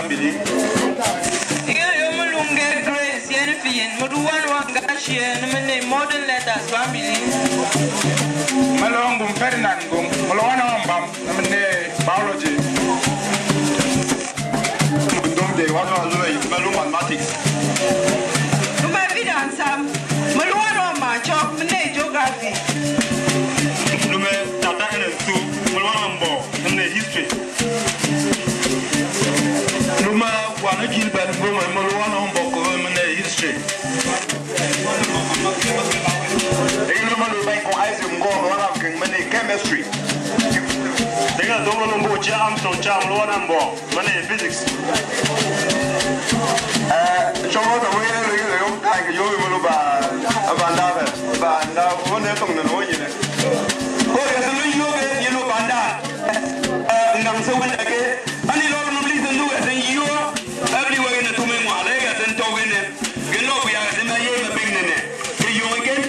Bambili. Modern letters, family. Malongum Ferdinand Gum, Molowana Bam, biology. Don't they want to do Malum mathematics? To my video and Sam, Maluano, my chop, geography. Lume, Tata and two, Moloambo, and the history. Luma, one Gilbert Gum and Moloano Boko, and the history. Chemistry. They got no jam, so jam, one and ball, money, physics. Show the way you like you will buy a bandana, but now one from the noise. Oh, yes, you know, Banda. And I'm so again. I need all of these and do it, and you are everywhere in the two men, and talking it. You know, we are in the year of beginning. You again?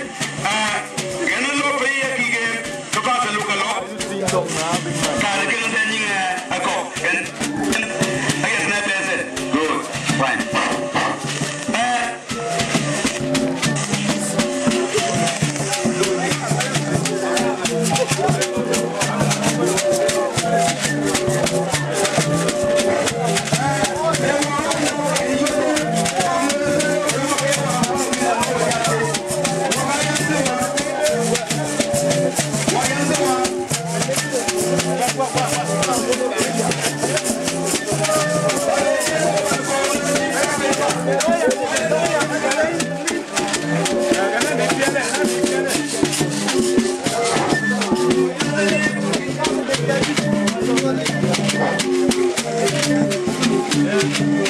Yeah.